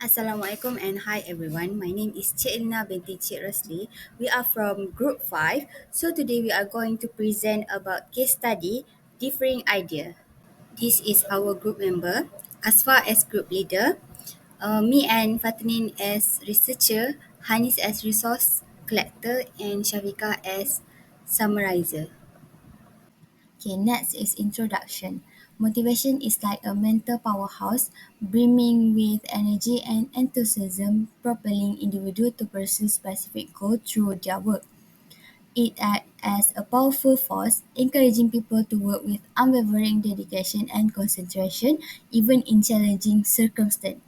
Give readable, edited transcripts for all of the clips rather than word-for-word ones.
Assalamualaikum and hi everyone. My name is Cik Elna binti Cik Rosli. We are from Group 5. So today we are going to present about case study Differing Idea. This is our group member. Asfa as group leader. Me and Fatinin as researcher. Hanis as resource collector and Shafika as summarizer. Okay, next is introduction. Motivation is like a mental powerhouse, brimming with energy and enthusiasm, propelling individuals to pursue specific goals through their work. It acts as a powerful force, encouraging people to work with unwavering dedication and concentration, even in challenging circumstances.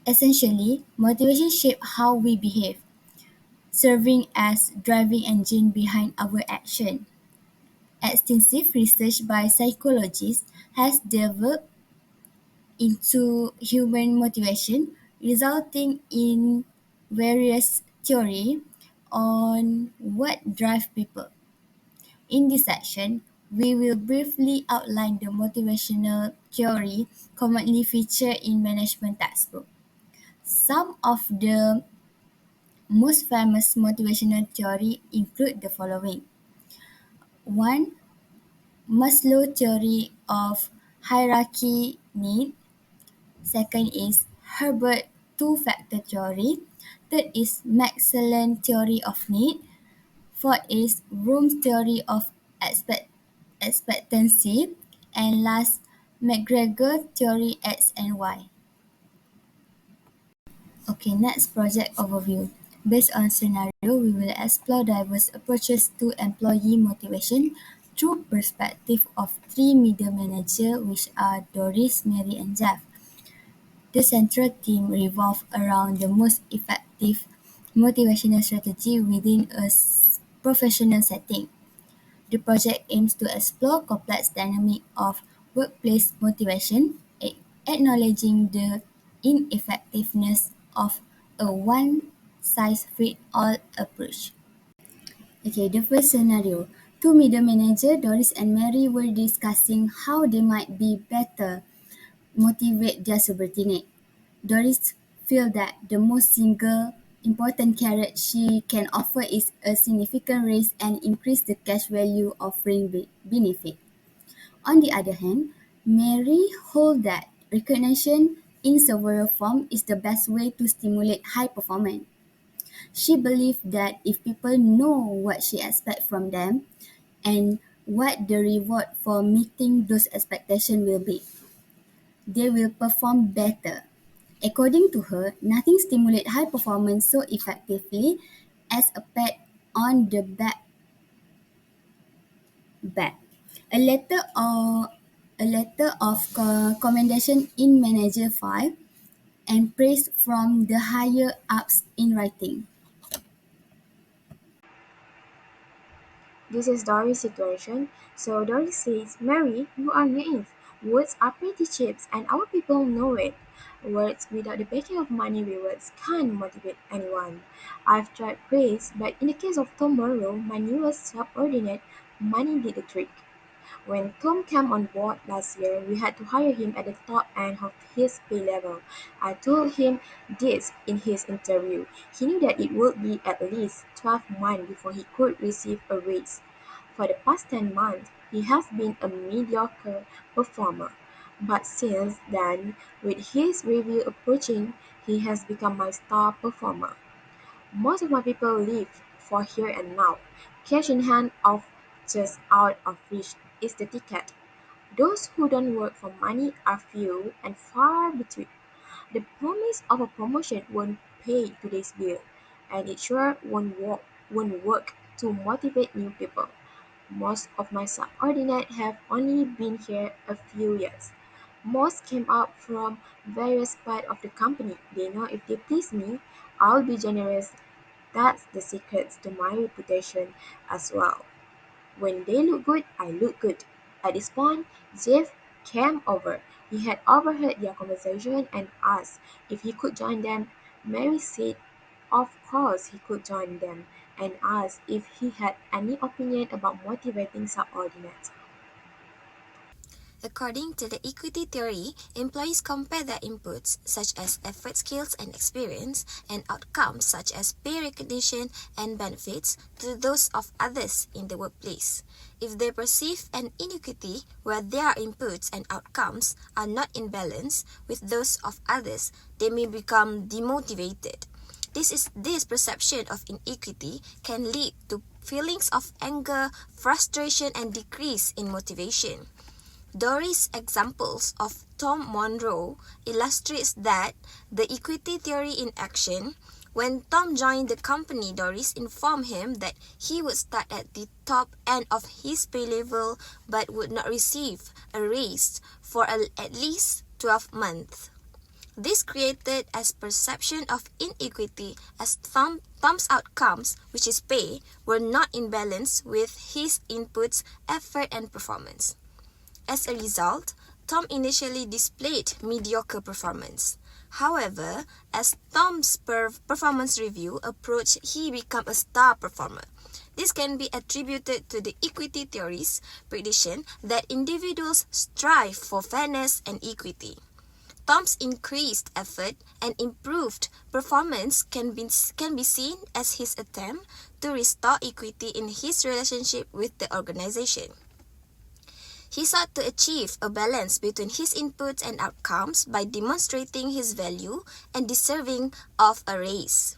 Essentially, motivation shapes how we behave, serving as driving engine behind our action. Extensive research by psychologists has delved into human motivation, resulting in various theories on what drives people. In this section, we will briefly outline the motivational theory commonly featured in management textbooks. Some of the most famous motivational theory include the following. 1. Maslow theory of hierarchy need. Second is Herbert two-factor theory. Third is Maxwell theory of need. Fourth is Bloom's theory of expectancy. And last, McGregor theory X and Y. Okay, next project overview. Based on scenario, we will explore diverse approaches to employee motivation through perspective of three middle managers, which are Doris, Mary, and Jeff. The central theme revolves around the most effective motivational strategy within a professional setting. The project aims to explore complex dynamics of workplace motivation, acknowledging the ineffectiveness of a one-size-fits-all approach. Okay, the first scenario. Two middle managers, Doris and Mary, were discussing how they might be better motivate their subordinate. Doris feels that the most single important carrot she can offer is a significant raise and increase the cash value offering benefit. On the other hand, Mary holds that recognition in several forms is the best way to stimulate high performance. She believes that if people know what she expects from them and what the reward for meeting those expectations will be, they will perform better. According to her, nothing stimulates high performance so effectively as a pat on the back. A letter or a letter of commendation in Manager 5 and praise from the higher ups in writing. This is Dory's situation. So Dory says, Mary, you are naive. Words are pretty cheap and our people know it. Words without the backing of money rewards can't motivate anyone. I've tried praise, but in the case of Tom Morrow, my newest subordinate, money did the trick. When Tom came on board last year, we had to hire him at the top end of his pay level. I told him this in his interview. He knew that it would be at least 12 months before he could receive a raise. For the past 10 months, he has been a mediocre performer. But since then, with his review approaching, he has become my star performer. Most of my people live for here and now. Cash in hand of just out of reach is the ticket. Those who don't work for money are few and far between. The promise of a promotion won't pay today's bill, and it sure won't work to motivate new people. Most of my subordinates have only been here a few years. Most came up from various parts of the company. They know if they please me, I'll be generous. That's the secret to my reputation as well. When they look good, I look good. At this point, Jeff came over. He had overheard their conversation and asked if he could join them. Mary said, of course he could join them, and asked if he had any opinion about motivating subordinates. According to the equity theory, employees compare their inputs, such as effort, skills, and experience, and outcomes, such as pay recognition and benefits, to those of others in the workplace. If they perceive an inequity where their inputs and outcomes are not in balance with those of others, they may become demotivated. This perception of inequity can lead to feelings of anger, frustration, and decrease in motivation. Doris' examples of Tom Monroe illustrates that the equity theory in action. When Tom joined the company, Doris informed him that he would start at the top end of his pay level but would not receive a raise for at least 12 months. This created a perception of inequity as Tom's outcomes, which is pay, were not in balance with his inputs, effort, and performance. As a result, Tom initially displayed mediocre performance. However, as Tom's performance review approached, he became a star performer. This can be attributed to the equity theory's prediction that individuals strive for fairness and equity. Tom's increased effort and improved performance can be seen as his attempt to restore equity in his relationship with the organization. He sought to achieve a balance between his inputs and outcomes by demonstrating his value and deserving of a raise.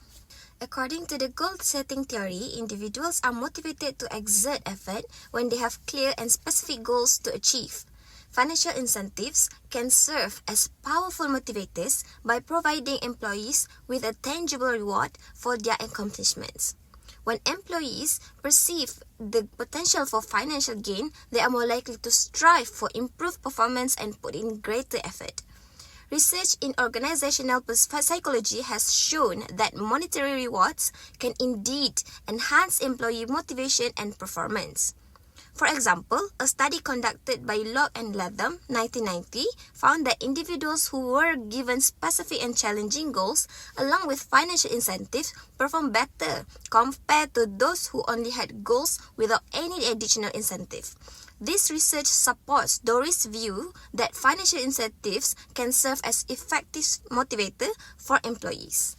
According to the goal-setting theory, individuals are motivated to exert effort when they have clear and specific goals to achieve. Financial incentives can serve as powerful motivators by providing employees with a tangible reward for their accomplishments. When employees perceive the potential for financial gain, they are more likely to strive for improved performance and put in greater effort. Research in organizational psychology has shown that monetary rewards can indeed enhance employee motivation and performance. For example, a study conducted by Locke and Latham, 1990, found that individuals who were given specific and challenging goals, along with financial incentives, performed better compared to those who only had goals without any additional incentive. This research supports Doris' view that financial incentives can serve as effective motivator for employees.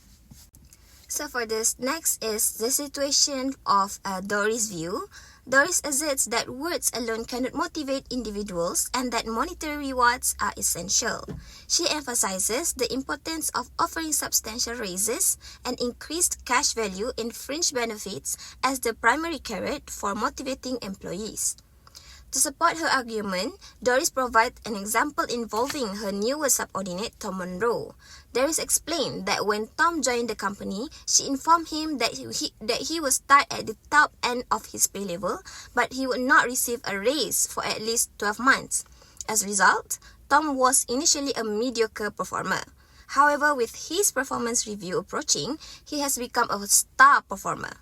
So for this, next is the situation of Doris' view. Doris asserts that words alone cannot motivate individuals and that monetary rewards are essential. She emphasizes the importance of offering substantial raises and increased cash value in fringe benefits as the primary carrot for motivating employees. To support her argument, Doris provides an example involving her newer subordinate, Tom Monroe. Doris explained that when Tom joined the company, she informed him that he would start at the top end of his pay level, but he would not receive a raise for at least 12 months. As a result, Tom was initially a mediocre performer. However, with his performance review approaching, he has become a star performer.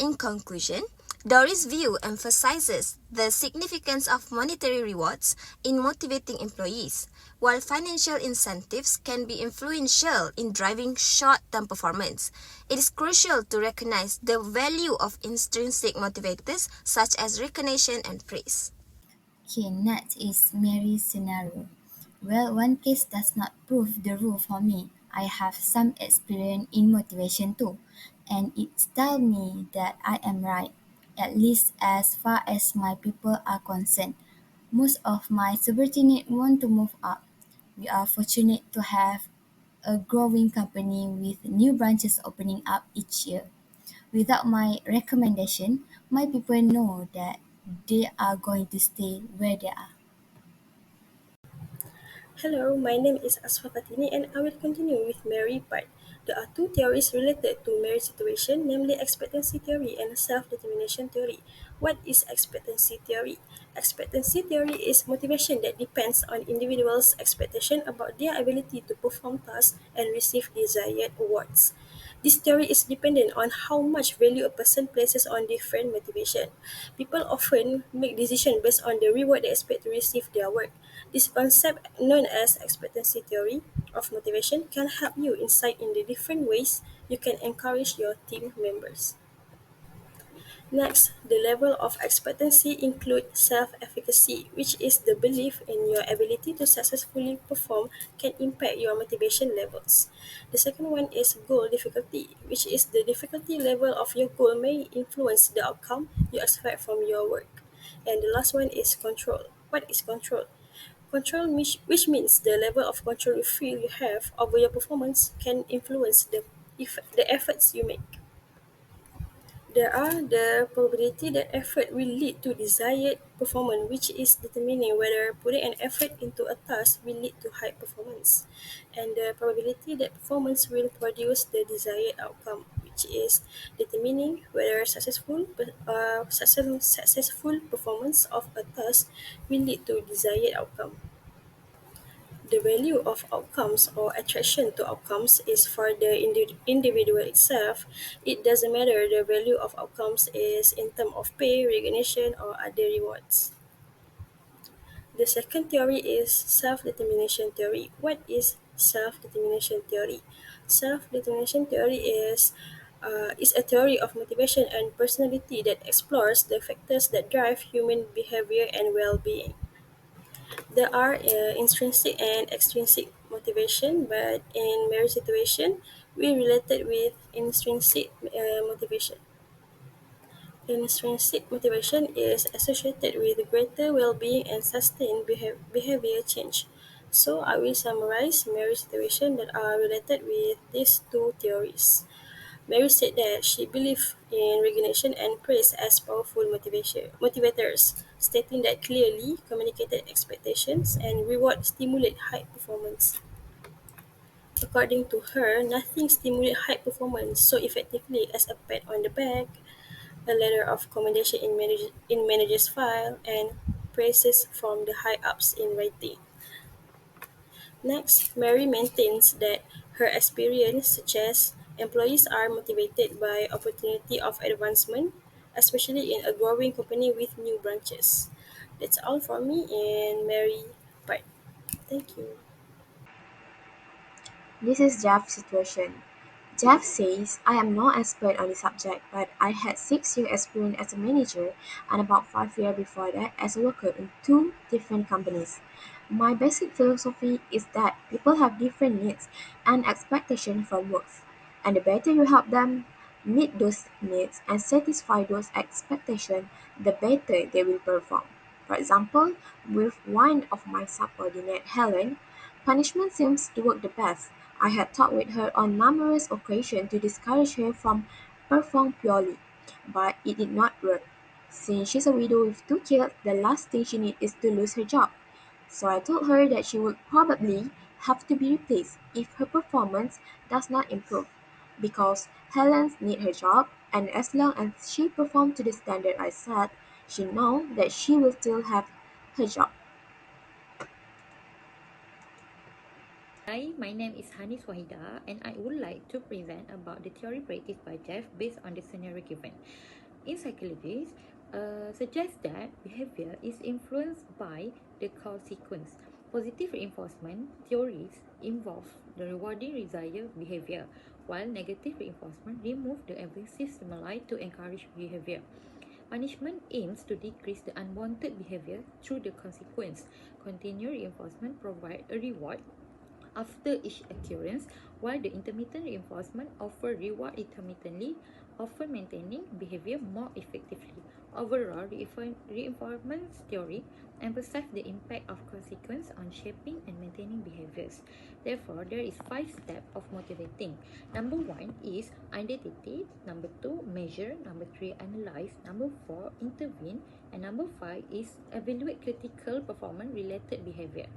In conclusion, Doris' view emphasizes the significance of monetary rewards in motivating employees. While financial incentives can be influential in driving short-term performance, it is crucial to recognize the value of intrinsic motivators such as recognition and praise. Okay, next is Mary's scenario. Well, one case does not prove the rule for me. I have some experience in motivation too, and it tells me that I am right, at least as far as my people are concerned. Most of my subordinates want to move up. We are fortunate to have a growing company with new branches opening up each year. Without my recommendation, my people know that they are going to stay where they are. Hello, my name is Asfa Fatini and I will continue with Mary part. There are two theories related to Mary's situation, namely expectancy theory and self-determination theory. What is expectancy theory? Expectancy theory is motivation that depends on individuals' expectation about their ability to perform tasks and receive desired awards. This theory is dependent on how much value a person places on different motivation. People often make decisions based on the reward they expect to receive their work. This concept, known as expectancy theory of motivation, can help you insight in the different ways you can encourage your team members. Next, the level of expectancy includes self-efficacy, which is the belief in your ability to successfully perform can impact your motivation levels. The second one is goal difficulty, which is the difficulty level of your goal may influence the outcome you expect from your work. And the last one is control. What is control? Control, which means the level of control you feel you have over your performance, can influence the efforts you make. There are the probability that effort will lead to desired performance, which is determining whether putting an effort into a task will lead to high performance, and the probability that performance will produce the desired outcome, which is determining whether successful performance of a task will lead to desired outcome. The value of outcomes or attraction to outcomes is for the individual itself. It doesn't matter the value of outcomes is in terms of pay, recognition, or other rewards. The second theory is self-determination theory. What is self-determination theory? Self-determination theory is a theory of motivation and personality that explores the factors that drive human behavior and well-being. There are intrinsic and extrinsic motivation, but in marriage situation, we related with intrinsic motivation. Intrinsic motivation is associated with greater well-being and sustained behavior change. So I will summarize marriage situations that are related with these two theories. Mary said that she believed in recognition and praise as powerful motivators, stating that clearly communicated expectations and reward stimulate high performance. According to her, nothing stimulates high performance so effectively as a pat on the back, a letter of commendation in manager's file, and praises from the high ups in writing. Next, Mary maintains that her experience suggests employees are motivated by opportunity of advancement, especially in a growing company with new branches. That's all from me and Mary part. Thank you. This is Jeff's situation. Jeff says, I am no expert on the subject, but I had 6 years experience as a manager and about 5 years before that as a worker in two different companies. My basic philosophy is that people have different needs and expectations from work, and the better you help them meet those needs and satisfy those expectations, the better they will perform. For example, with one of my subordinates, Helen, punishment seems to work the best. I had talked with her on numerous occasions to discourage her from performing purely, but it did not work. Since she's a widow with two kids, the last thing she needs is to lose her job. So I told her that she would probably have to be replaced if her performance does not improve, because Helen needs her job, and as long as she performs to the standard I set, she knows that she will still have her job. Hi, my name is Hani Swahida, and I would like to present about the theory practiced by Jeff based on the scenario given. In psychology, suggests that behavior is influenced by the cause sequence. Positive reinforcement theories involve the rewarding desired behavior, while negative reinforcement remove the aversive stimuli to encourage behavior. Punishment aims to decrease the unwanted behavior through the consequence. Continued reinforcement provides a reward after each occurrence, while the intermittent reinforcement offers reward intermittently, often maintaining behavior more effectively. Overall, reinforcement theory emphasizes the impact of consequence on shaping and maintaining behaviors. Therefore, there is 5 steps of motivating. Number 1 is identity. Number 2, measure. Number 3, analyze. Number 4, intervene. And number 5 is evaluate critical performance related behavior.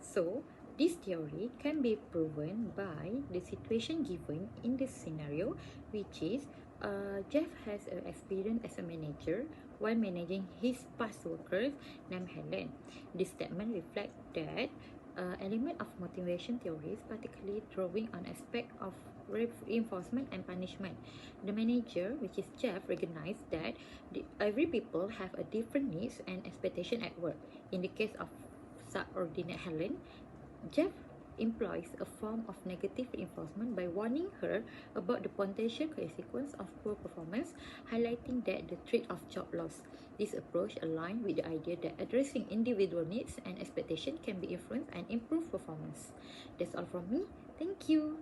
So, this theory can be proven by the situation given in this scenario, which is Jeff has experience as a manager while managing his past workers named Helen. This statement reflects that element of motivation theories, particularly drawing on aspect of reinforcement and punishment. The manager, which is Jeff, recognized that every people have a different needs and expectation at work. In the case of subordinate Helen, Jeff employs a form of negative reinforcement by warning her about the potential consequence of poor performance, highlighting that the threat of job loss. This approach aligns with the idea that addressing individual needs and expectations can be influence and improve performance. That's all from me. Thank you.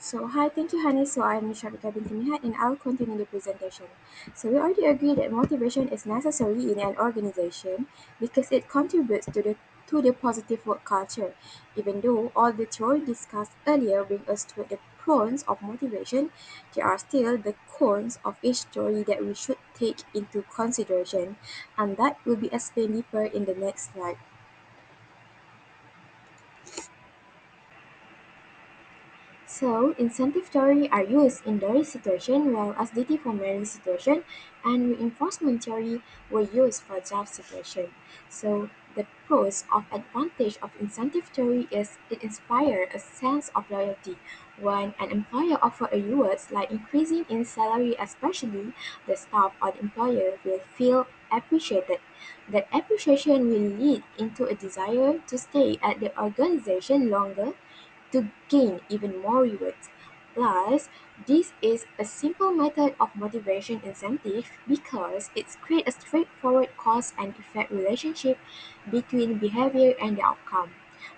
So, hi, thank you, Hani. So, I'm Shabika binti Mihat and I'll continue the presentation. So, we already agree that motivation is necessary in an organization because it contributes to the positive work culture. Even though all the theory discussed earlier bring us to the pros of motivation, there are still the cons of each theory that we should take into consideration, and that will be explained deeper in the next slide. So, incentive theory are used in Dory's situation while SDT for Mary's situation and reinforcement theory were used for Jeff's situation. So, the pros of advantage of incentive theory is it inspires a sense of loyalty. When an employer offers rewards like increasing in salary especially, the staff or the employer will feel appreciated. That appreciation will lead into a desire to stay at the organization longer to gain even more rewards. Plus, this is a simple method of motivation incentive because it creates a straightforward cause and effect relationship between behavior and the outcome.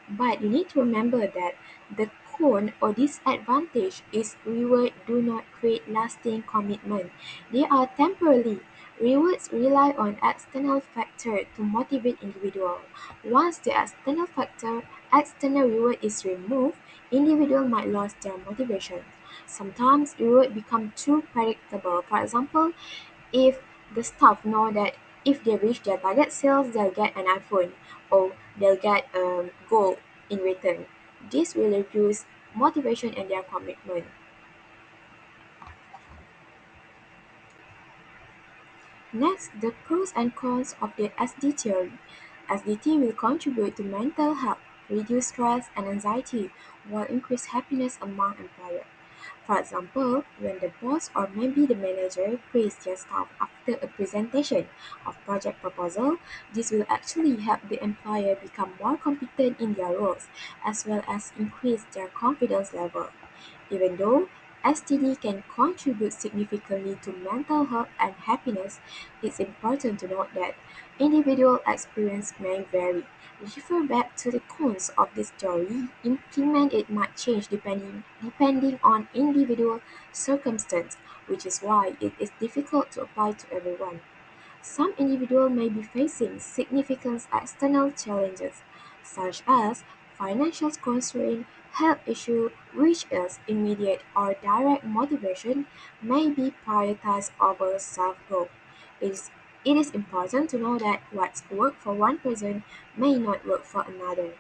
But you need to remember that the con or disadvantage is reward do not create lasting commitment. They are temporary. Rewards rely on external factor to motivate individual. Once the external reward is removed, individual might lose their motivation. Sometimes reward become too predictable. For example, if the staff know that if they reach their target sales, they'll get an iPhone or they'll get gold in return. This will reduce motivation and their commitment. Next, the pros and cons of the SD theory. SDT will contribute to mental health, reduce stress and anxiety, while increase happiness among employees. For example, when the boss or maybe the manager praise their staff after a presentation of project proposal, this will actually help the employer become more competent in their roles, as well as increase their confidence level. Even though STD can contribute significantly to mental health and happiness, it's important to note that individual experience may vary. Refer back to the cons of this theory. Implement it might change depending on individual circumstance, which is why it is difficult to apply to everyone. Some individuals may be facing significant external challenges, such as financial constraint, health issue, which is immediate or direct motivation may be prioritized over self-growth. It is important to know that what's work for one person may not work for another.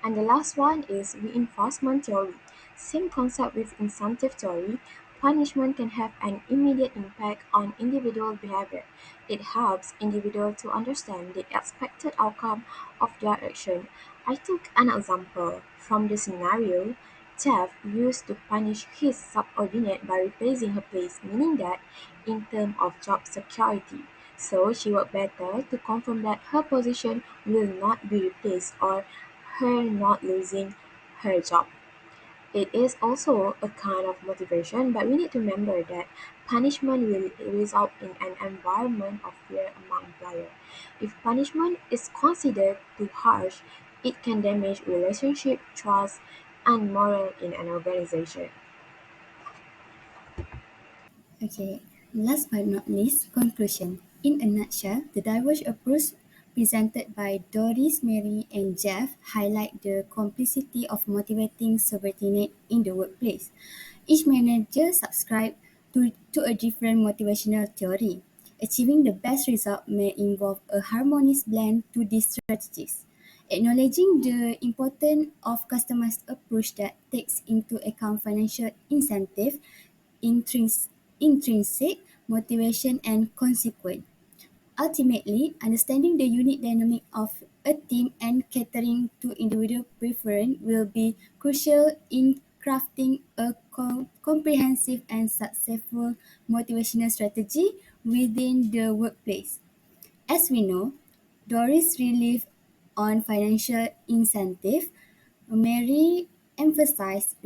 And the last one is reinforcement theory. Same concept with incentive theory, punishment can have an immediate impact on individual behavior. It helps individuals to understand the expected outcome of their action. I took an example from the scenario. Jeff used to punish his subordinate by replacing her place, meaning that in terms of job security. So she worked better to confirm that her position will not be replaced or her not losing her job. It is also a kind of motivation, but we need to remember that punishment will result in an environment of fear among employers. If punishment is considered too harsh, it can damage relationship, trust, and morale in an organization. Okay, last but not least, conclusion. In a nutshell, the diverse approach presented by Doris, Mary, and Jeff highlight the complexity of motivating subordinate in the workplace. Each manager subscribe to a different motivational theory. Achieving the best result may involve a harmonious blend to these strategies. Acknowledging the importance of customized approach that takes into account financial incentive, intrins- intrinsic motivation and consequence. Ultimately, understanding the unique dynamic of a team and catering to individual preference will be crucial in crafting a comprehensive and successful motivational strategy within the workplace. As we know, Doris relieved on financial incentive. Mary emphasized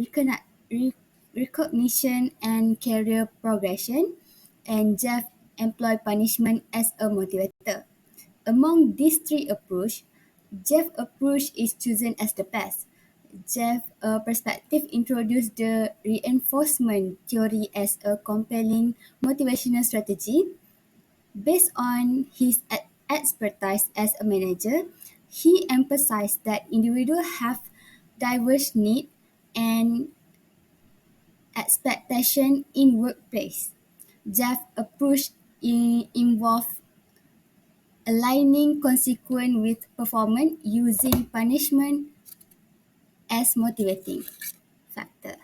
recognition and career progression, and Jeff employed punishment as a motivator. Among these three approaches, Jeff's approach is chosen as the best. Jeff's perspective introduced the reinforcement theory as a compelling motivational strategy. Based on his expertise as a manager, he emphasized that individuals have diverse needs and expectations in workplace. Jeff's approach involved aligning consequence with performance using punishment as motivating factor.